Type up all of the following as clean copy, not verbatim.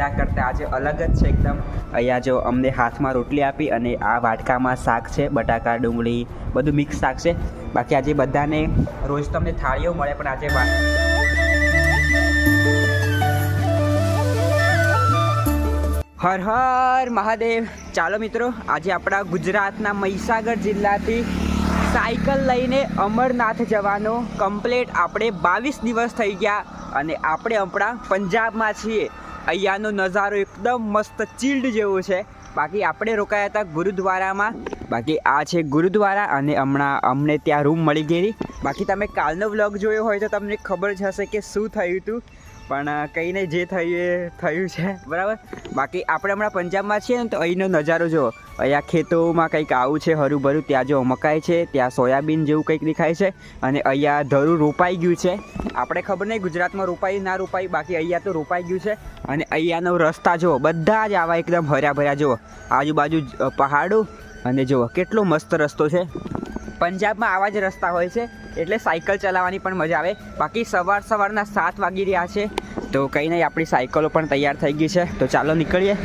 ગયા કરતાં આજે અલગ જ છે એકદમ. અહીંયા જો અમને હાથમાં રોટલી આપી અને આ વાટકામાં શાક છે, બટાકા ડુંગળી બધું મિક્સ શાક છે. બાકી આજે બધાને રોજ તમને થાળીઓ મળે પણ આજે હર હર મહાદેવ. ચાલો મિત્રો, આજે આપણા ગુજરાતના મહીસાગર જિલ્લાથી સાયકલ લઈને અમરનાથ જવાનો કમ્પ્લીટ આપણે 22 દિવસ થઈ ગયા અને આપણે આપણા પંજાબમાં છીએ. અહીંયાનો નજારો એકદમ મસ્ત ચીલ્ડ જેવો છે. બાકી આપણે રોકાયા હતા ગુરુદ્વારામાં. બાકી આ છે ગુરુદ્વારા અને હમણાં અમને ત્યાં રૂમ મળી ગયેલી. બાકી તમે કાલનો વ્લોગ જોયો હોય તો તમને ખબર જ હશે કે શું થયું હતું, પણ કંઈ નહીં, જે થયું એ થયું છે, બરાબર. બાકી આપણે હમણાં પંજાબમાં છીએ ને તો અહીંનો નજારો જુઓ. અહીંયા ખેતોમાં કંઈક આવું છે હરું ભરું. ત્યાં જો મકાઈ છે, ત્યાં સોયાબીન જેવું કંઈક દેખાય છે અને અહીંયા ધરું રોપાઈ ગયું છે. આપણે ખબર નહીં ગુજરાતમાં રોપાઈ ના રોપાઈ, બાકી અહીંયા તો રોપાઈ ગયું છે. અને અહીંયાનો રસ્તા જુઓ, બધા જ આવા એકદમ હર્યા ભર્યા. જુઓ આજુબાજુ પહાડો અને જુઓ કેટલો મસ્ત રસ્તો છે. પંજાબમાં આવા જ રસ્તા હોય છે એટલે સાયકલ ચલાવવાની પણ મજા આવે. બાકી સવારના 7 વાગી રહ્યા છે તો કંઈ નહીં, આપણી સાયકલો પણ તૈયાર થઈ ગઈ છે. તો ચાલો નીકળીએ.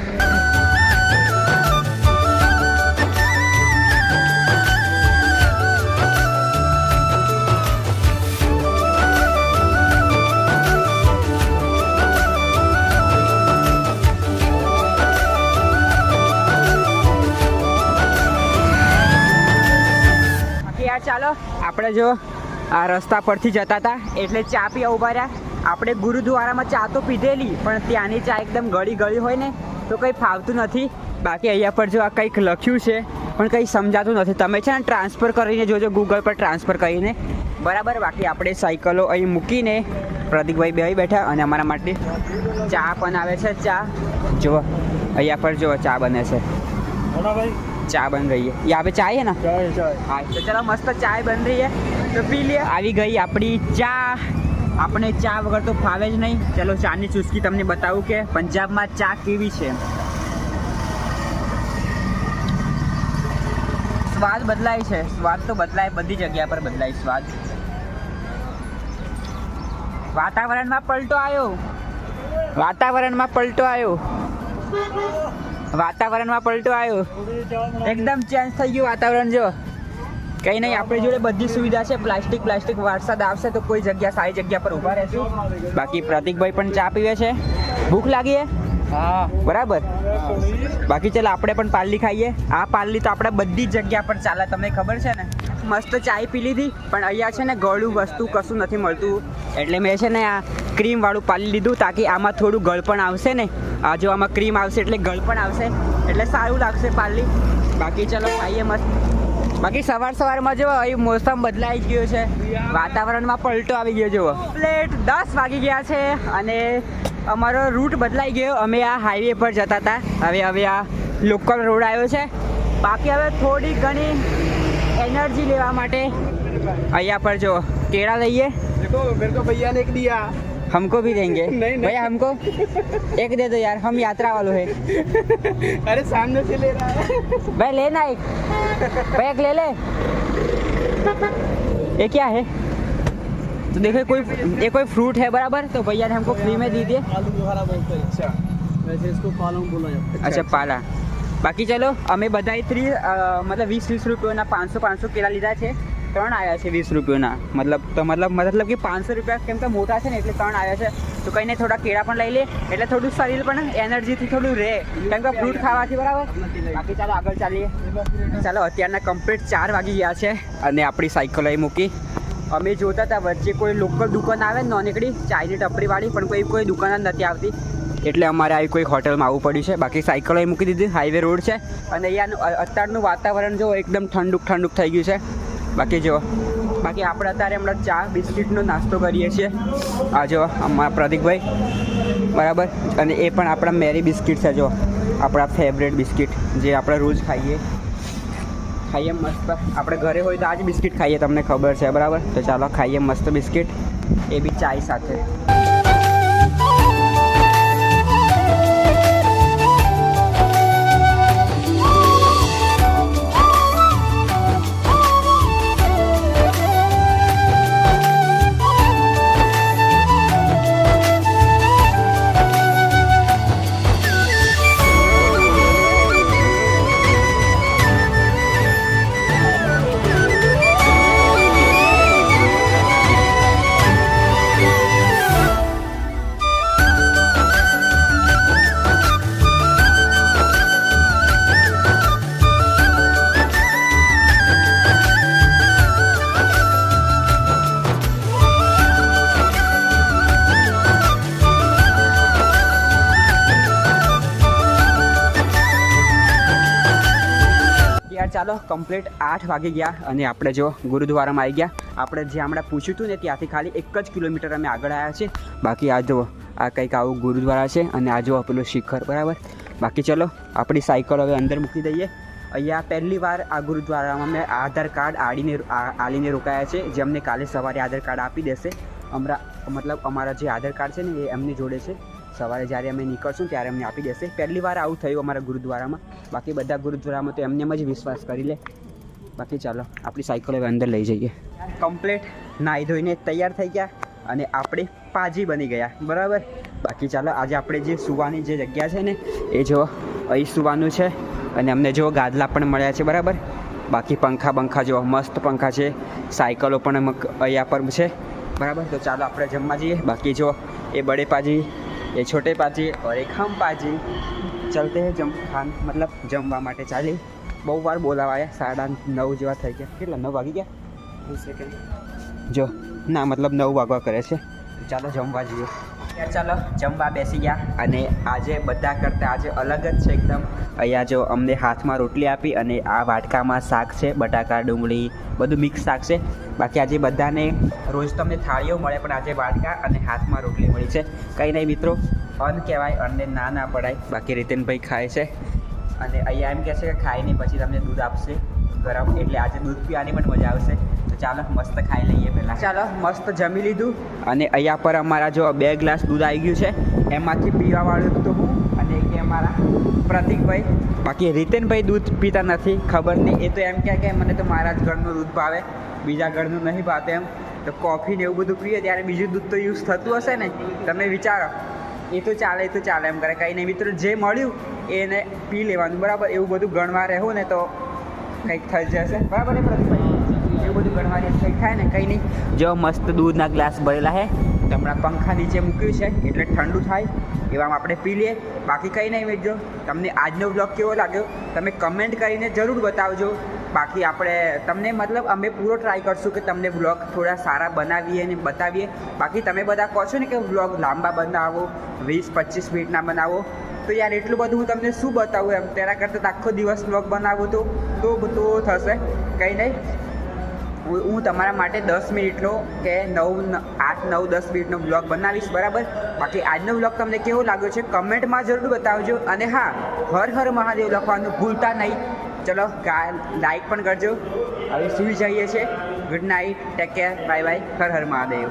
ચાલો આપણે જો આ રસ્તા પરથી જતા હતા એટલે ચા પીવા ઊભા રહ્યા. આપણે ગુરુદ્વારામાં ચા તો પીધેલી પણ ત્યાંની ચા એકદમ ગળી હોય ને તો કંઈ ફાવતું નથી. બાકી અહીંયા પર જો આ કંઈક લખ્યું છે પણ કંઈ સમજાતું નથી. તમે છે ને ટ્રાન્સફર કરીને જોજો, ગૂગલ પર ટ્રાન્સફર કરીને, બરાબર. બાકી આપણે સાયકલો અહીં મૂકીને પ્રતિકભાઈ બે બેઠા અને અમારા માટે ચા પણ આવે છે. ચા જુઓ અહીંયા પર જુઓ ચા બને છે. चाय बन रही है यहाँ पे. चाय है ना? चाय. हाँ तो चलो मस्त चाय बन रही है तो पी लिए. આવી ગઈ આપણી ચા. આપણે ચા વગર તો ફાવે જ નહીં. ચલો ચાની ચુસ્કી તમને બતાવું કે પંજાબમાં ચા કેવી છે. સ્વાદ બદલાય છે, સ્વાદ તો બદલાય, બધી જગ્યા પર બદલાય સ્વાદ. વાતાવરણમાં પલટો આવ્યો, વાતાવરણમાં પલટો આવ્યો, વાતાવરણમાં પલટો આવ્યો. એકદમ ચેન્જ થઈ ગયું વાતાવરણ. જો કંઈ નહીં, આપણી જોડે બધી સુવિધા છે. પ્લાસ્ટિક વરસાદ આવશે તો કોઈ જગ્યા સારી જગ્યા પર ઊભા રહેશું. બાકી પ્રતિકભાઈ પણ ચા પીવે છે. ભૂખ લાગી હે? હા બરાબર. બાકી ચાલો આપણે પણ પાર્લી ખાઈએ. આ પાર્લી તો આપણે બધી જગ્યા પર ચાલે, તમને ખબર છે ને. મસ્ત ચાય પી લીધી પણ અહીંયા છે ને ગળું વસ્તુ કશું નથી મળતું એટલે મેં છે ને આ ક્રીમવાળું પાર્લી લીધું તાકી આમાં થોડું ગળપણ આવશે ને. આ જો આમાં ક્રીમ આવશે એટલે ગળપણ આવશે એટલે સારું લાગશે પાર્લી. બાકી ચલો ખાઈએ મસ્ત. બાકી સવારમાં જો અહીં મોસમ બદલાઈ ગયો છે, વાતાવરણમાં પલટો આવી ગયો. જુઓ પ્લેટ 10 વાગી ગયા છે અને અમારો રૂટ બદલાઈ ગયો. અમે આ હાઈવે પર જતા હતા, હવે આ લોકલ રોડ આવ્યો છે. બાકી હવે થોડી ઘણી एनर्जी लेवा माटे અહીંયા पर जो केड़ा लइए. देखो मेरे को भैया ने एक दिया, हमको भी देंगे. नहीं भैया हमको एक दे दो यार, हम यात्रा वालों है. अरे सामने से ले रहा है भाई लेना एक, भाई एक ले ले. ये क्या है तो देखो ये कोई फ्रूट है, बराबर. तो भैया ने हमको फ्री में दी दिए. आलू बुखारा बोलते हैं. अच्छा वैसे इसको पालम बोला जाता है. अच्छा पाला. બાકી ચલો અમે બધાએ મતલબ 20 રૂપિયાના 500 કેળા લીધા છે. 3 આવ્યા છે 20 રૂપિયાના. મતલબ કે 500 રૂપિયા કેમ કે મોટા છે ને એટલે 3 આવ્યા છે. તો કંઈ નહીં, થોડા કેળા પણ લઈ લે એટલે થોડું શરીર પણ એનર્જીથી થોડું રહે કેમ કે ફ્રૂટ ખાવાથી, બરાબર. બાકી ચાલો આગળ ચાલીએ. ચાલો અત્યારના કમ્પ્લીટ 4 વાગી ગયા છે અને આપણી સાયકલ અહીં મૂકી. અમે જોતા હતા વચ્ચે કોઈ લોકલ દુકાન આવે ને નાનકડી ચાયની ટપરીવાળી, પણ કોઈ દુકાન જ નથી આવતી એટલે અમારે આવી કોઈ હોટલમાં આવવું પડ્યું છે. બાકી સાયકલ અહીં મૂકી દીધી. હાઈવે રોડ છે અને અહીંયાનું અત્યારનું વાતાવરણ જો એકદમ ઠંડુ થઈ ગયું છે. બાકી જો આપણે અત્યારે હમણાં ચા બિસ્કિટનો નાસ્તો કરીએ છીએ. આ જો અમારા પ્રતિકભાઈ, બરાબર. અને એ પણ આપણા મેરી બિસ્કિટ છે. જો આપણા ફેવરેટ બિસ્કિટ જે આપણે રોજ ખાઈએ મસ્ત. આપણે ઘરે હોય તો આ જ બિસ્કિટ ખાઈએ, તમને ખબર છે, બરાબર. તો ચાલો ખાઈએ મસ્ત બિસ્કિટ, એ બી ચાય સાથે. ચાલો કમ્પ્લીટ 8 વાગી ગયા અને આપણે જો ગુરુદ્વારામાં આવી ગયા. આપણે જે હમણાં પૂછ્યું હતું ને ત્યાંથી ખાલી 1 જ કિલોમીટર અમે આગળ આવ્યા છીએ. બાકી આ જો આ કંઈક આવું ગુરુદ્વારા છે અને આ જો પેલું શિખર બરાબર. બાકી ચલો આપણી સાયકલ હવે અંદર મૂકી દઈએ. અહીંયા પહેલી વાર આ ગુરુદ્વારામાં મેં આધાર કાર્ડ આલીને રોકાયા છે, જે અમને કાલે સવારે આધાર કાર્ડ આપી દેશે. મતલબ અમારા જે આધાર કાર્ડ છે ને એ એમની જોડે છે. સવારે જ્યારે અમે નીકળશું ત્યારે અમને આપી દેશે. પહેલી વાર આવું થયું અમારા ગુરુદ્વારામાં. બાકી બધા ગુરુદ્વારામાં તો એમને જ વિશ્વાસ કરી લે. બાકી ચાલો આપણી સાયકલ હવે અંદર લઈ જઈએ. કમ્પ્લીટ નાહી ધોઈને તૈયાર થઈ ગયા અને આપણે પાજી બની ગયા બરાબર. બાકી ચાલો આજે આપણે જે સુવાની જે જગ્યા છે ને એ જો અહીં સુવાનું છે અને અમને જો ગાદલા પણ મળ્યા છે બરાબર. બાકી પંખા જો મસ્ત પંખા છે. સાયકલો પણ અહીંયા પર છે બરાબર. તો ચાલો આપણે જમવા જઈએ. બાકી જો એ બડે પાજી, ये छोटे पाजी और एक हम पाजी चलते हैं मतलब जमवा માટે ચાલી. બહુ વાર બોલાવાયા, 9:30 જેવા થઈ ગયા. કેટલા 9 વાગી ગયા? 2 સેકન્ડ જો ના મતલબ 9 વાગવા કરે છે. ચાલો જમવા જઈએ. ચાલો જમવા બેસી ગયા અને આજે બધા કરતાં આજે અલગ જ છે એકદમ. અહીંયા જો અમને હાથમાં રોટલી આપી અને આ વાટકામાં શાક છે, બટાકા ડુંગળી બધું મિક્સ શાક છે. બાકી આજે બધાને રોજ તમને થાળીઓ મળે પણ આજે વાટકા અને હાથમાં રોટલી મળી છે. કંઈ નહીં મિત્રો, અન્ન કહેવાય, અન્નને ના પડાય. બાકી રીતનભાઈ ખાય છે અને અહીંયા એમ કહે છે કે ખાઈને પછી તમને દૂધ આપશે ગરમ, એટલે આજે દૂધ પીવાની પણ મજા આવશે. તો ચાલો મસ્ત ખાઈ લઈએ પહેલાં. ચાલો મસ્ત જમી લીધું અને અહીંયા પર અમારા જો 2 ગ્લાસ દૂધ આવી ગયું છે. એમાંથી પીવાવાળું તો હું અને કે અમારા પ્રતિકભાઈ. બાકી રીતનભાઈ દૂધ પીતા નથી, ખબર નહીં. એ તો એમ કહે કે મને તો મારા જ ઘરનું દૂધ ભાવે, બીજા ઘરનું નહીં ભાવે એમ. તો કોફી ને એવું બધું પીએ ત્યારે બીજું દૂધ તો યુઝ થતું હશે ને, તમે વિચારો. એ તો ચાલે એમ કરે. કંઈ નહીં મિત્રો, જે મળ્યું એને પી લેવાનું બરાબર. એવું બધું ગણવા રહેવું ને તો કંઈક થઈ જશે બરાબર ને પ્રતિકભાઈ? એવું બધું ગણવાની કંઈક થાય ને. કંઈ નહીં, જો મસ્ત દૂધના ગ્લાસ ભરેલા છે. તો હમણાં પંખા નીચે મૂક્યું છે એટલે ઠંડુ થાય એવામાં આપણે પી લઈએ. બાકી કંઈ નહીં મિત્રો, તમને આજનો બ્લોગ કેવો લાગ્યો તમે કમેન્ટ કરીને જરૂર બતાવજો. બાકી આપણે તમને મતલબ અમે પૂરો ટ્રાય કરશું કે તમને બ્લોગ થોડા સારા બનાવીએ અને બતાવીએ. બાકી તમે બધા કહો છો ને કે બ્લોગ લાંબા બનાવો, 20-25 મિનિટના બનાવો. તો યાર એટલું બધું હું તમને શું બતાવું એમ. તેના કરતાં આખો દિવસ બ્લોગ બનાવું તો થશે. કંઈ નહીં, હું તમારા માટે 10 મિનિટનો કે 8, 9, 10 મિનિટનો બ્લોગ બનાવીશ બરાબર. બાકી આજનો બ્લોગ તમને કેવો લાગ્યો છે કમેન્ટમાં જરૂર બતાવજો. અને હા, હર હર મહાદેવ લખવાનું ભૂલતા નહીં. ચલો લાઈક પણ કરજો. હવે સૂઈ જઈએ છીએ. Good night, take care, bye bye, હર હર મહાદેવ.